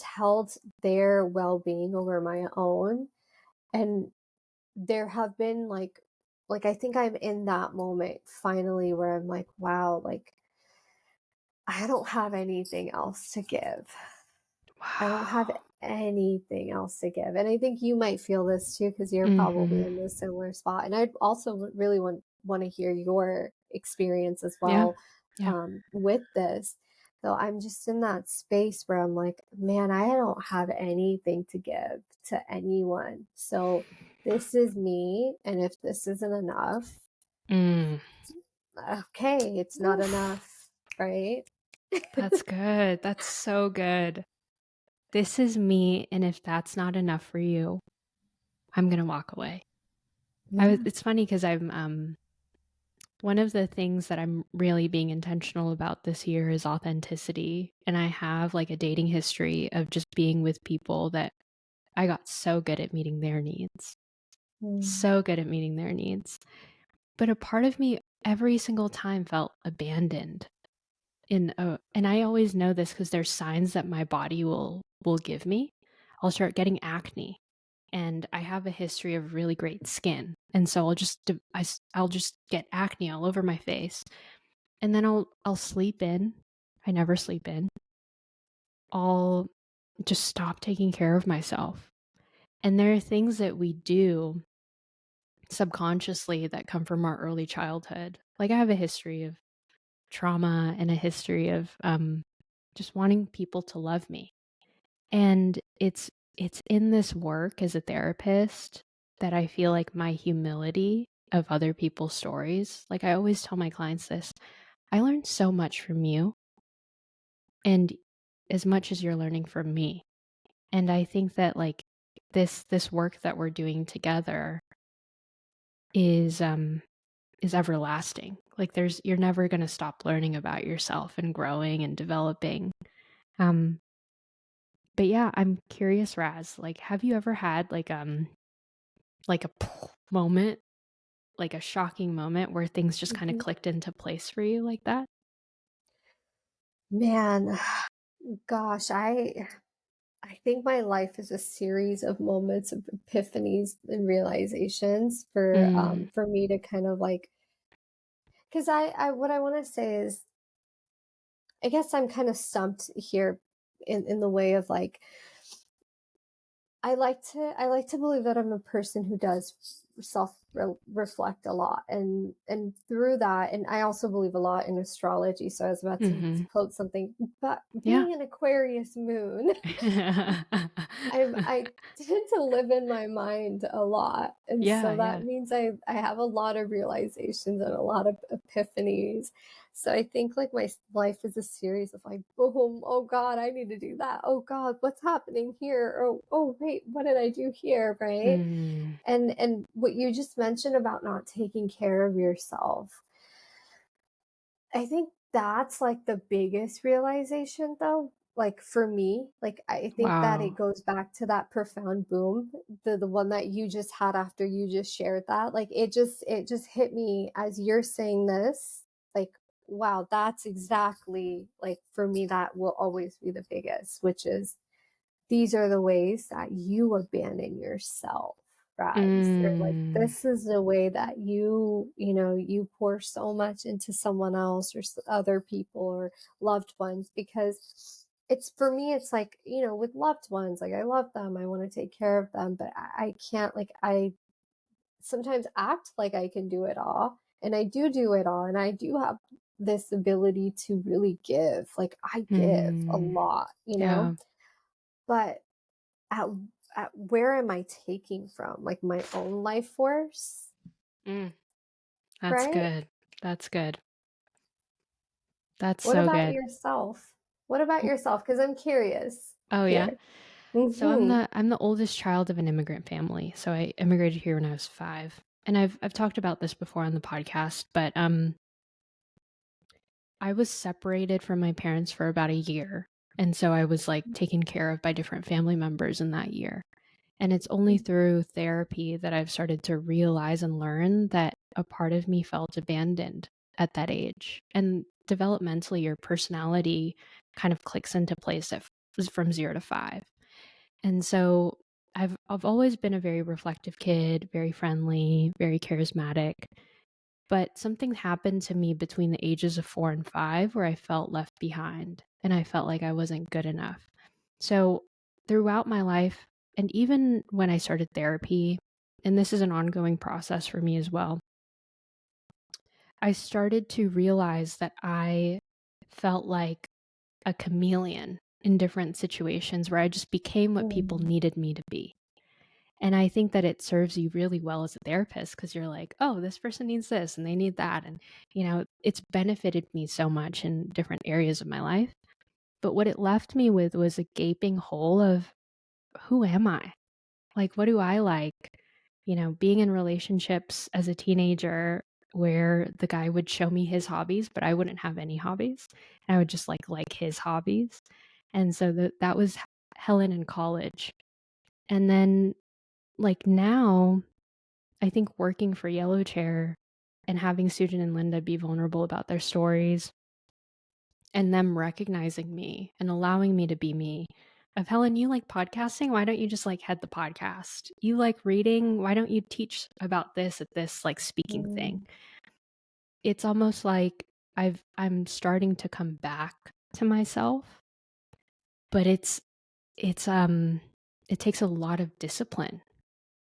held their well-being over my own. And there have been like I think I'm in that moment finally where I'm like, wow, like I don't have anything else to give. I don't have Wow. anything else to give. And I think you might feel this too because you're probably Hmm. in a similar spot. And I'd also really want to hear your experience as Yeah. well Yeah. with this. So I'm just in that space where I'm like, man, I don't have anything to give to anyone. So this is me. And if this isn't enough, Mm. okay, it's not Oof. enough. Right. That's good. That's so good. This is me, and if that's not enough for you, I'm gonna walk away. Yeah. It's funny because I'm one of the things that I'm really being intentional about this year is authenticity. And I have like a dating history of just being with people that I got so good at meeting their needs. Mm. So good at meeting their needs. But a part of me every single time felt abandoned. And I always know this because there's signs that my body will give me. I'll start getting acne, and I have a history of really great skin, and so I'll just get acne all over my face, and then I'll sleep in. I never sleep in. all just stop taking care of myself. And there are things that we do subconsciously that come from our early childhood. Like I have a history of trauma and a history of just wanting people to love me. And it's in this work as a therapist that I feel like my humility of other people's stories, like I always tell my clients this, I learned so much from you and as much as you're learning from me. And I think that like this work that we're doing together is everlasting. Like you're never going to stop learning about yourself and growing and developing. Um but yeah, I'm curious, Raz, like have you ever had like a moment, like a shocking moment where things just kind of Mhm. clicked into place for you like that? Man, gosh, I think my life is a series of moments of epiphanies and realizations Mm, for me to kind of like, because I what I want to say is I guess I'm kind of stumped here in the way of like I like to believe that I'm a person who does reflect a lot, and through that, and I also believe a lot in astrology. So I was about to mhm. quote something, but Yeah. being an Aquarius moon, I tend to live in my mind a lot, and Yeah, so that yeah. means I have a lot of realizations and a lot of epiphanies. So I think like my life is a series of like, boom, oh God, I need to do that. Oh God, what's happening here? Oh wait, what did I do here? Right? Mm, And what you just mentioned about not taking care of yourself, I think that's like the biggest realization though. Like for me, like I think that it wow. goes back to that profound boom, the one that you just had after you just shared that. Like it just hit me as you're saying this, like, wow, that's exactly like for me that will always be the biggest, which is these are the ways that you abandon yourself, Raz. Or like Mm, this is the way that you know, you pour so much into someone else or other people or loved ones because it's for me it's like, you know, with loved ones, like I love them, I want to take care of them, but I can't like I sometimes act like I can do it all, and I do it all, and I do have this ability to really give. Like I give a mm, lot, you know? yeah. But at where am I taking from? Like my own life force, Mm, that's right? good. That's good. That's What so about good. yourself? What about yourself? Because I'm curious Oh yeah. here. So Hmm. I'm the oldest child of an immigrant family. So I immigrated here when I was 5. And I've talked about this before on the podcast, but I was separated from my parents for about a year. And so I was like taken care of by different family members in that year. And it's only through therapy that I've started to realize and learn that a part of me felt abandoned at that age. And developmentally, your personality kind of clicks into place from 0 to 5. And so I've always been a very reflective kid, very friendly, very charismatic. But something happened to me between the ages of 4 and 5 where I felt left behind and I felt like I wasn't good enough. So throughout my life, and even when I started therapy, and this is an ongoing process for me as well, I started to realize that I felt like a chameleon in different situations where I just became what people Mm. needed me to be. And I think that it serves you really well as a therapist because you're like, oh, this person needs this and they need that. And, it's benefited me so much in different areas of my life. But what it left me with was a gaping hole of who am I? Like, what do I like? Being in relationships as a teenager where the guy would show me his hobbies, but I wouldn't have any hobbies. And I would just like his hobbies. And so that was Helen in college. And then, like, now, I think working for Yellow Chair and having Susan and Linda be vulnerable about their stories and them recognizing me and allowing me to be me. Of Helen, you like podcasting? Why don't you just like head the podcast? You like reading? Why don't you teach about this at this like speaking thing? Mm. It's almost like I'm starting to come back to myself, but it's it takes a lot of discipline,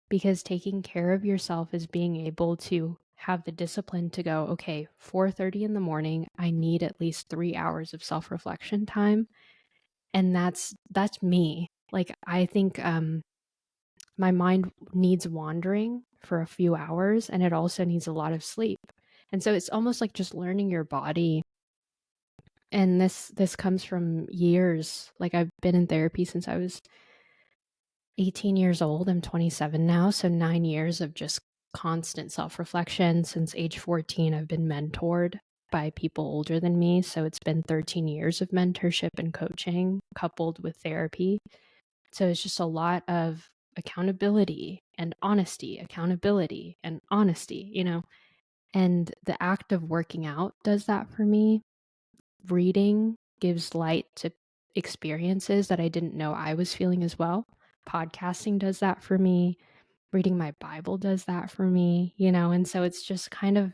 because taking care of yourself is being able to have the discipline to go, okay, 4:30 in the morning, I need at least 3 hours of self-reflection time. And that's me. Like, I think my mind needs wandering for a few hours, and it also needs a lot of sleep. And so it's almost like just learning your body. And this comes from years. Like, I've been in therapy since I was 18 years old. I'm 27 now, so 9 years of just constant self-reflection. Since age 14, I've been mentored by people older than me, so it's been 13 years of mentorship and coaching coupled with therapy. So it's just a lot of accountability and honesty, accountability and honesty, you know. And the act of working out does that for me. Reading gives light to experiences that I didn't know I was feeling as well. Podcasting does that for me. Reading my Bible does that for me, you know. And so it's just kind of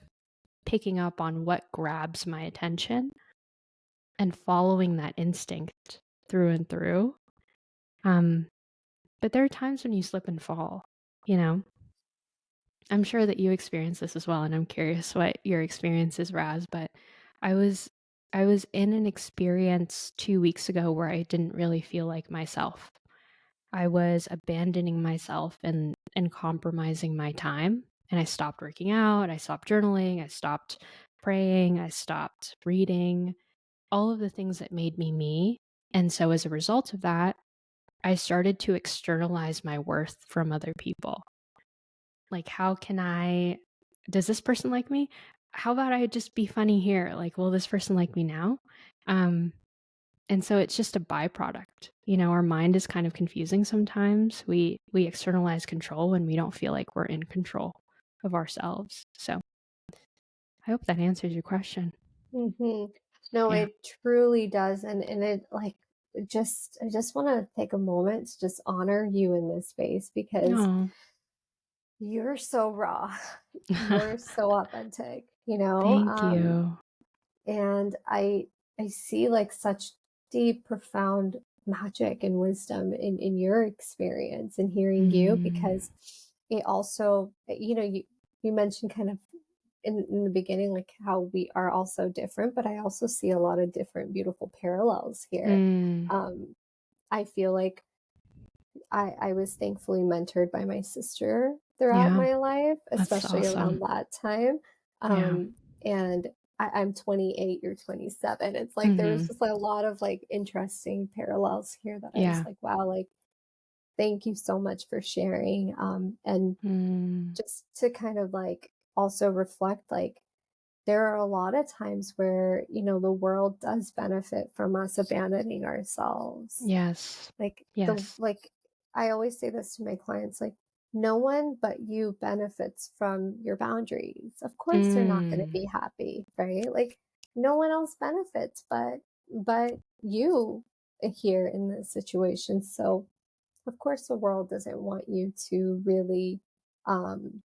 picking up on what grabs my attention and following that instinct through and through. But there are times when you slip and fall, you know? I'm sure that you experience this as well, and I'm curious what your experience is, Raz, but I was I was in an experience 2 weeks ago where I didn't really feel like myself. I was abandoning myself and compromising my time, and I stopped working out, I stopped journaling, I stopped praying, I stopped reading, all of the things that made me me. And so as a result of that, I started to externalize my worth from other people. Like, how can does this person like me? How about I just be funny here? Like, will this person like me now? Um, and so it's just a byproduct. You know, our mind is kind of confusing sometimes. We externalize control when we don't feel like we're in control of ourselves. So I hope that answers your question. Hmm. No, Yeah. it truly does. And it like just I just want to take a moment to just honor you in this space because Oh. you're so raw. You're so authentic, you know? Thank you. And I see like such deep, profound magic and wisdom in your experience and hearing you Mm, because it also, you mentioned kind of in the beginning, like how we are also different, but I also see a lot of different beautiful parallels here. mm, Um, I feel like I was thankfully mentored by my sister throughout yeah, my life, that's especially awesome. around that time. Yeah. And I'm 28, you're 27. It's like there was Hmm. just like a lot of like interesting parallels here that I was Yeah. like, wow, like thank you so much for sharing. And Mm, just to kind of like also reflect, like there are a lot of times where, the world does benefit from us abandoning ourselves. yes. Like Yes. I always say this to my clients, like no one but you benefits from your boundaries. Of course they're not going to Mm, be happy, right? Like no one else benefits but you here in this situation. So of course the world doesn't want you to really um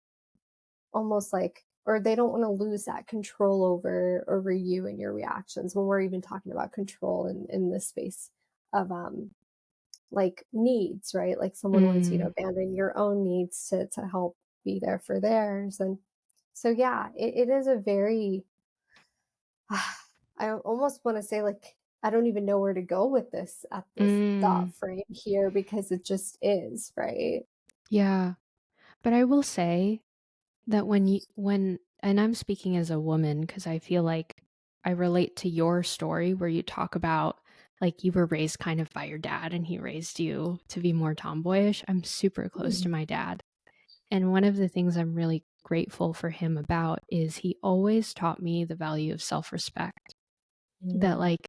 almost like or they don't want to lose that control over you and your reactions when we're even talking about control in this space of like needs, right? Like someone wants you to mm, abandon your own needs to help be there for theirs. And so yeah, it is a very I almost want to say like I don't even know where to go with this at this mm. thought frame here because it just is, right? Yeah. But I will say that and I'm speaking as a woman because I feel like I relate to your story where you talk about like you were raised kind of by your dad and he raised you to be more tomboyish. I'm super close to Mhm. my dad. And one of the things I'm really grateful for him about is he always taught me the value of self-respect. That Mm. like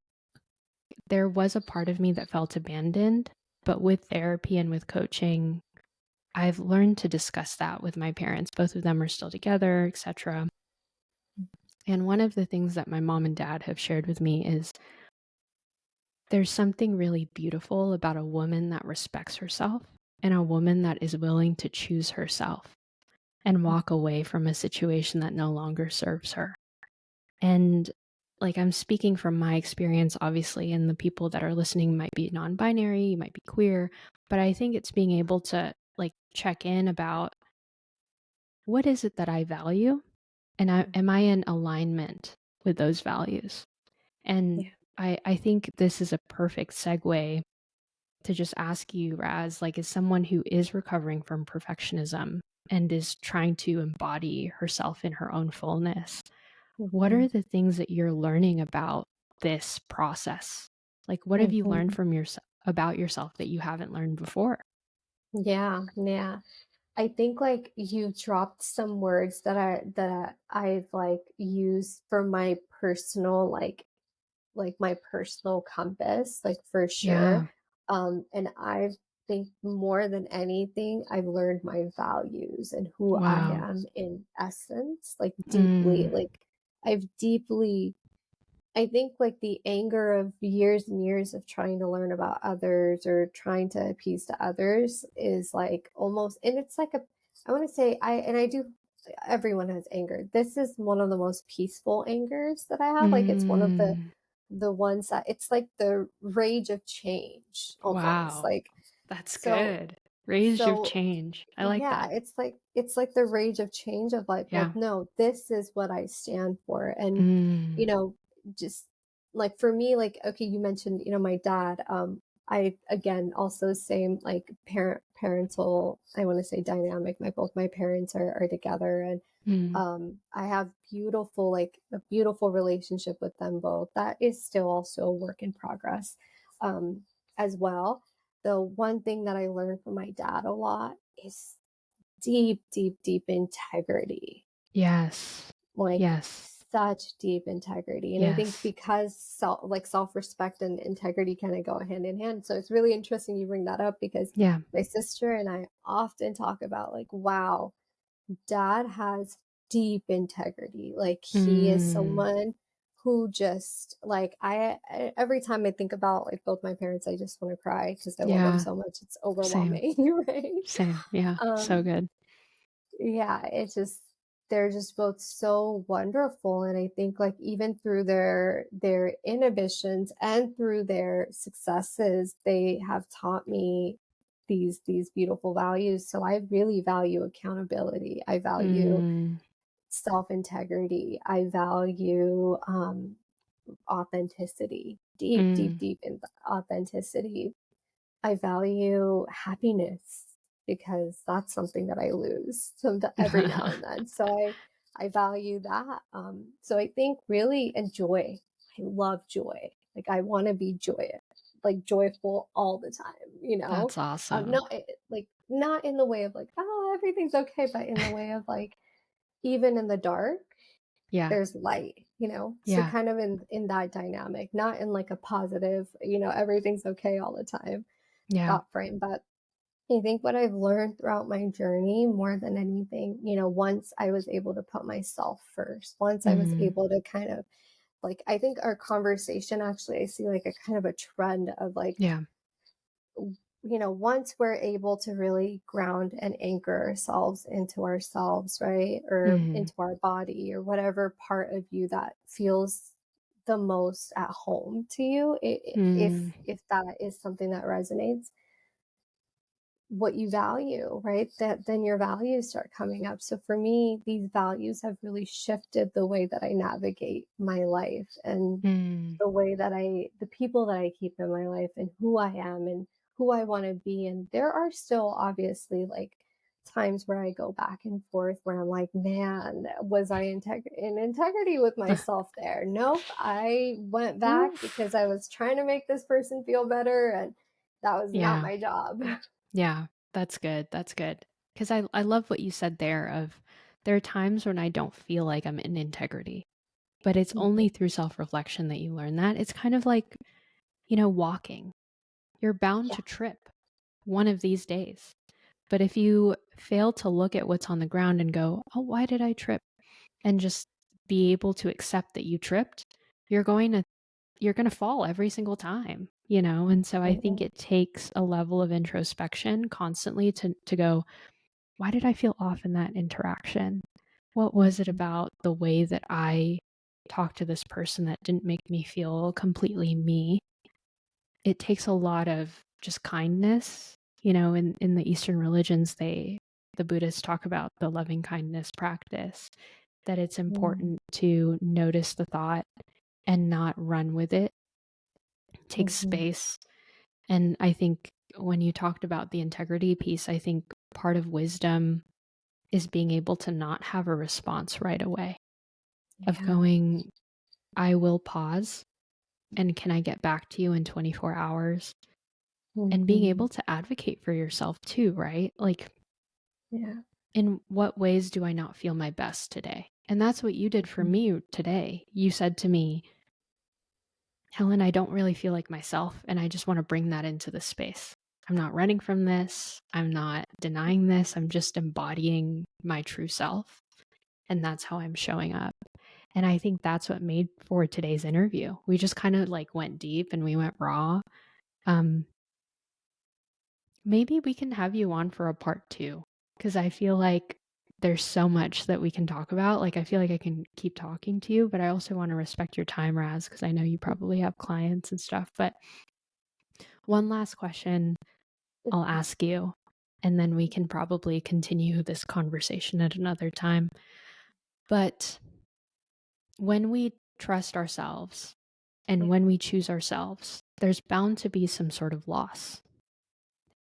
there was a part of me that felt abandoned, but with therapy and with coaching, I've learned to discuss that with my parents. Both of them are still together, etc. And one of the things that my mom and dad have shared with me is there's something really beautiful about a woman that respects herself and a woman that is willing to choose herself and walk away from a situation that no longer serves her. And like, I'm speaking from my experience, obviously, and the people that are listening might be non-binary, you might be queer, but I think it's being able to, like, check in about what is it that I value, and am I in alignment with those values? And Yeah. I think this is a perfect segue to just ask you, Raz, like, as someone who is recovering from perfectionism and is trying to embody herself in her own fullness, what are Mhm. the things that you're learning about this process? Like, what have you learned Mhm. from about yourself that you haven't learned before? Yeah, yeah. I think like you dropped some words I've like used for my personal like my personal compass, like for sure. Yeah. And I think more than anything, I've learned my values and who I Wow. am in essence, like deeply. Mm. Like I've deeply I think like the anger of years and years of trying to learn about others or trying to appease to others is like almost, and it's like I want to say, I do, everyone has anger. This is one of the most peaceful angers that I have. Like it's one of Mm. the ones that it's like the rage of change almost. Wow. Like, That's so, good. Raise your so change. I like yeah, that. it's like the rage of change of like Yeah. no, this is what I stand for. And you Mm. know, just like for me, like okay, you mentioned, my dad. I again also same like parental, I want to say dynamic. My parents are together, and Mm. I have beautiful, like a beautiful relationship with them both. That is still also a work in progress, um, as well. The one thing that I learned from my dad a lot is deep, deep, deep integrity, Yes. like Yes. such deep integrity. And I think Yes. because self-respect and integrity kind of go hand in hand. So it's really interesting you bring that up because Yeah. my sister and I often talk about like, wow, dad has deep integrity. Like he is Mm. someone who just like every time I think about like both my parents, I just want to cry because I love them Yeah. so much. It's Same. overwhelming, right? Same. Yeah. So Um, good. yeah, it's just they're just both so wonderful. And I think like even through their inhibitions and through their successes, they have taught me these beautiful values. So I really value accountability. I value Mm. self-integrity. I value authenticity, deep, deep, Mm. deep in authenticity. I value happiness because that's something that I lose every now and then. So I value that. So I think really, and joy. I love joy. Like I want to be joyous, like joyful all the time. That's awesome. Not like not in the way of like oh everything's okay, but in the way of like even in the dark Yeah. there's light. So Yeah. kind of in that dynamic, not in like a positive, everything's okay all the time Yeah. thought frame. But I think what I've learned throughout my journey more than anything, once I was able to put myself first, once I was Mm. able to kind of like, I think our conversation actually, I see like a kind of a trend of like, Yeah. once we're able to really ground and anchor ourselves, right? Or Mm. into our body or whatever part of you that feels the most at home to you, Mm. if that is something that resonates what you value, right? That then your values start coming up. So for me, these values have really shifted the way that I navigate my life and Mm. the people that I keep in my life and who I am and who I want to be. And there are still obviously like times where I go back and forth where I'm like, man, was I in integrity with myself there? Nope. I went back because Oof. I was trying to make this person feel better and that was not Yeah. my job. Yeah. That's good. That's good. Because I love what you said there of there are times when I don't feel like I'm in integrity, but it's only Mhm. through self-reflection that you learn that. It's kind of like, walking. You're bound Yeah. to trip one of these days. But if you fail to look at what's on the ground and go, "Oh, why did I trip?" and just be able to accept that you tripped, you're going to fall every single time. And so I think Mhm. it takes a level of introspection constantly to go, why did I feel off in that interaction? What was it Mhm. about the way that I talk to this person that didn't make me feel completely me. It takes a lot of just kindness. In the Eastern religions, the Buddhists talk about the loving kindness practice, that it's Mm-hmm. important to notice the thought and not run with it, take Mm-hmm. space. And I think when you talked about the integrity piece, I think part of wisdom is being able to not have a response right away, of Yeah. going, I will pause, and can I get back to you in 24 hours? And being Mm-hmm. able to advocate for yourself too, right? Like, Yeah. in what ways do I not feel my best today? And that's what you did for me today. You said to me, Helen, I don't really feel like myself, and I just want to bring that into the space. I'm not running from this. I'm not denying this. I'm just embodying my true self. And that's how I'm showing up. And I think that's what made for today's interview. We just kind of like went deep and we went raw. Um, Maybe we can have you on for a part 2, because I feel like there's so much that we can talk about. Like, I feel like I can keep talking to you, but I also want to respect your time, Raz, because I know you probably have clients and stuff. But one last question I'll ask you, and then we can probably continue this conversation at another time. But when we trust ourselves and when we choose ourselves, there's bound to be some sort of loss.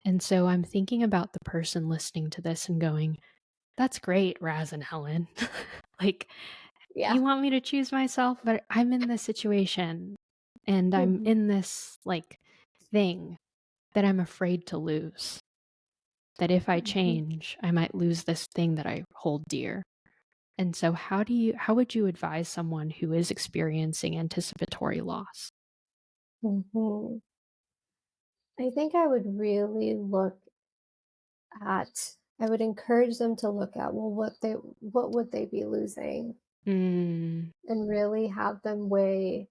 And so I'm thinking about the person listening to this and going, that's great, Raz and Helen. Like, Yeah. you want me to choose myself, but I'm in this situation and I'm Mm-hmm. in this like thing that I'm afraid to lose. That if I Mm-hmm. change, I might lose this thing that I hold dear. And so how would you advise someone who is experiencing anticipatory loss? Mm-hmm. I think I would really look at I would encourage them to look at, well, what would they be losing? Mm, And really have them weigh,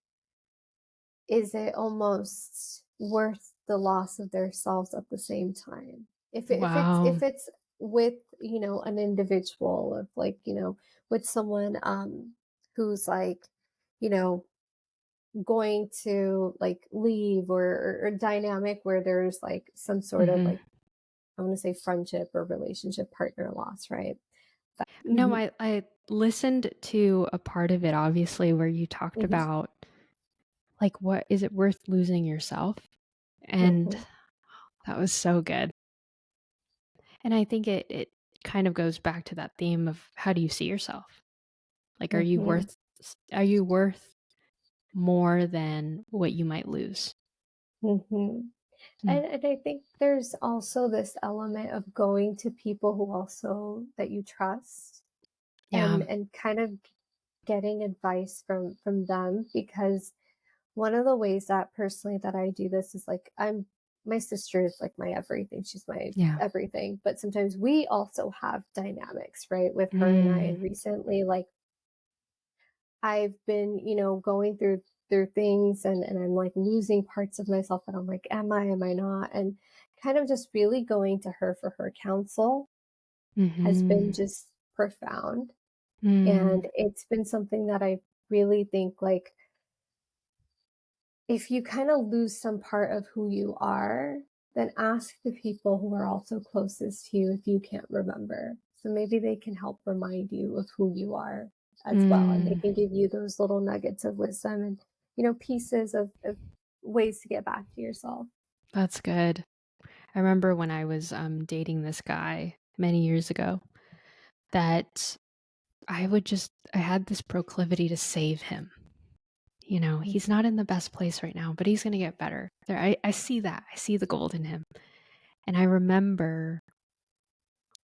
is it almost worth the loss of their selves at the same time? wow. If it's with, an individual of like, with someone who's like, you know, going to like leave or dynamic where there's like some sort of Hmm. like, I want to say friendship or relationship partner loss, right? No, Mhm, I listened to a part of it, obviously, where you talked mhm, about like, what is it worth losing yourself? And mhm, that was so good. And I think it kind of goes back to that theme of, how do you see yourself? Like, mhm, are you worth more than what you might lose? mhm. Mm, And I think there's also this element of going to people who also that you trust yeah. and kind of getting advice from them, because one of the ways that personally that I do this is like, my sister is like my everything. She's my Yeah. everything. But sometimes we also have dynamics, right? With her and I. Mm, And recently, like I've been, going through things and I'm like losing parts of myself and I'm like, am I not? And kind of just really going to her for her counsel has been mhm, just profound. mm, And it's been something that I really think like, if you kind of lose some part of who you are, then ask the people who are also closest to you if you can't remember. So maybe they can help remind you of who you are as well. And they mm. can give you those little nuggets of wisdom and, pieces of ways to get back to yourself. That's good. I remember when I was dating this guy many years ago, that I had this proclivity to save him. He's not in the best place right now, but he's going to get better. I see that. I see the gold in him. And I remember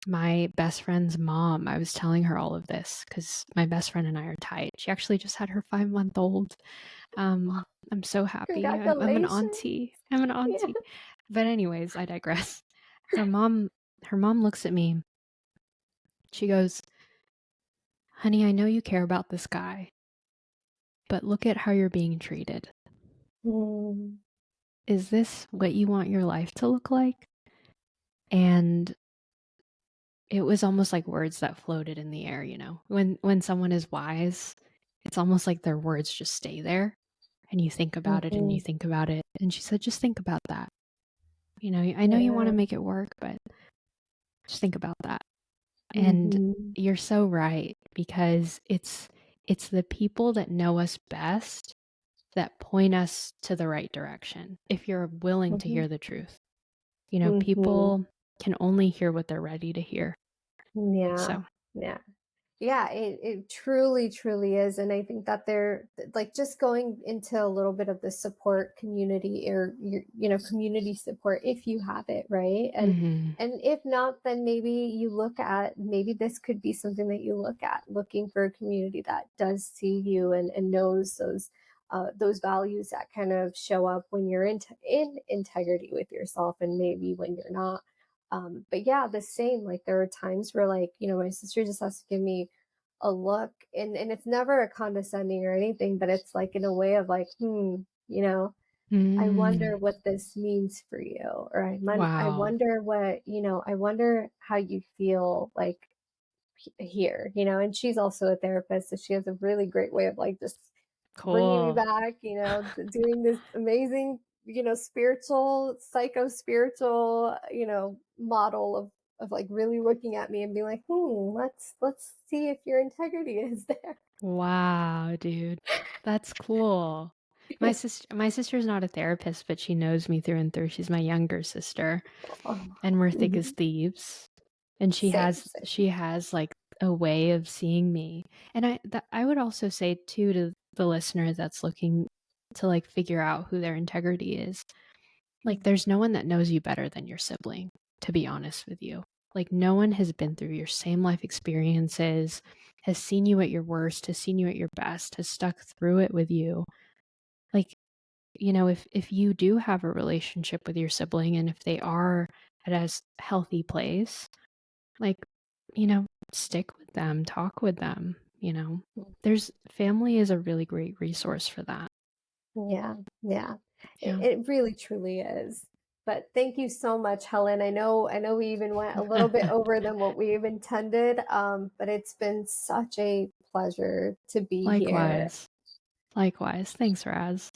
my best friend's mom, I was telling her all of this because my best friend and I are tight. She actually just had her 5-month-old. I'm so happy. I'm an Congratulations. auntie. I'm an Yeah. auntie. But anyways, I digress. Her mom, her mom looks at me. She goes, "Honey, I know you care about this guy, but look at how you're being treated. Mm, Is this what you want your life to look like?" And it was almost like words that floated in the air. When someone is wise, it's almost like their words just stay there and you think about it and you Mhm. think about it. And she said, just think about that. I know you want to Yeah. make it work, but just think about that. And Mhm. you're so right, because it's the people that know us best that point us to the right direction if you're willing to Mhm. hear the truth. Mhm. People can only hear what they're ready to hear. Yeah. So, Yeah. Yeah, it truly, truly is. And I think that they're like just going into a little bit of the support community or your community support if you have it, right? mhm. And if not, then maybe you look at maybe this could be something that you look at, looking for a community that does see you and knows those values that kind of show up when you're in integrity with yourself and maybe when you're not. But yeah, the same. Like there are times where my sister just has to give me a look and it's never a condescending or anything, but it's like in a way of like, you know, I Mm. wonder what this means for you. Or I Wow. wonder I wonder how you feel like here, and she's also a therapist, so she has a really great way of like just bringing me Cool. back, doing this amazing, spiritual, psycho spiritual, model of like really looking at me and being like, let's see if your integrity is there. Wow, dude. That's cool. My sister's not a therapist, but she knows me through and through. She's my younger sister, Oh, and we're thick as mhm. thieves. And she Same, has same. she has like a way of seeing me. And I would also say too to the listener that's looking to like figure out who their integrity is. Like there's no one that knows you better than your sibling, to be honest with you. Like no one has been through your same life experiences, has seen you at your worst, has seen you at your best, has stuck through it with you. Like, if you do have a relationship with your sibling and if they are at a healthy place, like, stick with them, talk with them. There's family is a really great resource for that. Yeah, yeah. It, Yeah. it really truly is. But thank you so much, Helen. I know we even went a little bit over than what we have intended, but it's been such a pleasure to be here. Likewise. Likewise. Thanks, Raz.